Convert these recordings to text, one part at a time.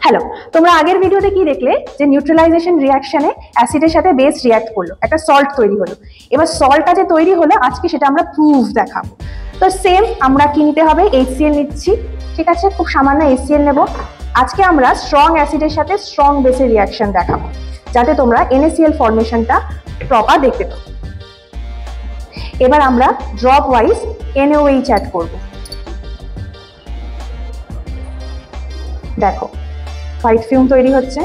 Hello, তোমরা আগের ভিডিওতে কি দেখলে যে নিউট্রালাইজেশন রিঅ্যাকশনে অ্যাসিডের সাথে বেস রিঅ্যাক্ট করলো, একটা সল্ট তৈরি হলো। এবার সল্টটা যে তৈরি হলো আজকে সেটা আমরা প্রুফ দেখাবো। তো সেম আমরা কি নিতে হবে, HCl নিচ্ছি, ঠিক আছে, খুব সামান্য HCl নেব। আজকে আমরা স্ট্রং অ্যাসিডের সাথে স্ট্রং বেসের রিঅ্যাকশন দেখাবো যাতে তোমরা NaCl ফর্মেশনটা প্রপার দেখতে পাও। এবার আমরা ড্রপ ওয়াইজ NaOH অ্যাড করব। দেখো হোয়াইট ফিল্ম তৈরি হচ্ছে।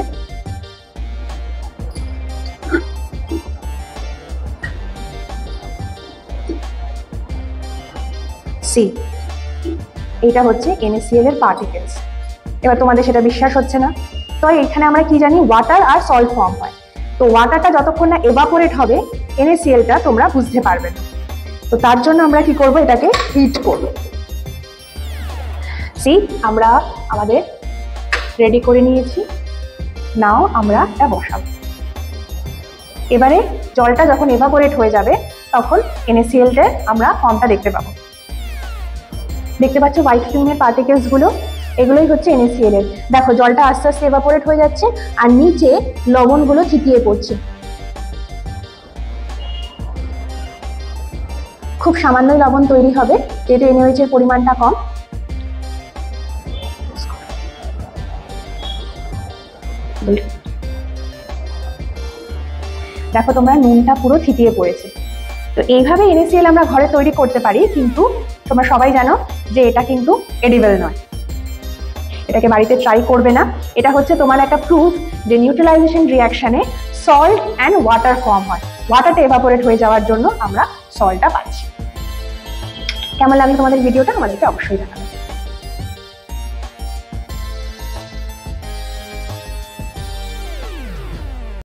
সি, এটা হচ্ছে NaCl এর পার্টিকেলস। এবার তোমাদের সেটা বিশ্বাস হচ্ছে না, তো এখানে আমরা কি জানি, ওয়াটার আর সল্ট ফর্ম হয়। তো ওয়াটারটা যতক্ষণ না এভাপোরেট হবে NaClটা তোমরা বুঝতে পারবে না। তো তার জন্য আমরা কি করব, এটাকে হিট করব। সি, আমরা আমাদের রেডি করে নিয়েছি, নাও আমরা এটা বসাবো। এবারে জলটা যখন এভাপোরেট হয়ে যাবে তখন NaClটা আমরা ফর্মটা দেখতে পাবো। দেখতে পাচ্ছ হোয়াইট ফিল্মের পার্টিকেলস গুলো, এগুলোই হচ্ছে NaCl এর। দেখো জলটা আস্তে আস্তে এভাপোরেট হয়ে যাচ্ছে আর নিচে লবণগুলো ছিটিয়ে পড়ছে। খুব সামান্যই লবণ তৈরি হবে যেহেতু NaOH এর পরিমাণটা কম। দেখো তোমরা নুনটা পুরো ছিটিয়ে পড়েছে। তো এইভাবে NaCl আমরা ঘরে তৈরি করতে পারি, কিন্তু তোমরা সবাই জানো যে এটা কিন্তু এডিবল নয়। এটাকে বাড়িতে ট্রাই করবে না। এটা হচ্ছে তোমার একটা প্রুফ যে নিউট্রালাইজেশন রিঅ্যাকশনে সল্ট অ্যান্ড ওয়াটার ফর্ম হয়। ওয়াটারটা এভাপোরেট হয়ে যাওয়ার জন্য আমরা সল্টটা পাচ্ছি। কেমন লাগলো তোমাদের ভিডিওটা আমাদেরকে অবশ্যই জানাবে।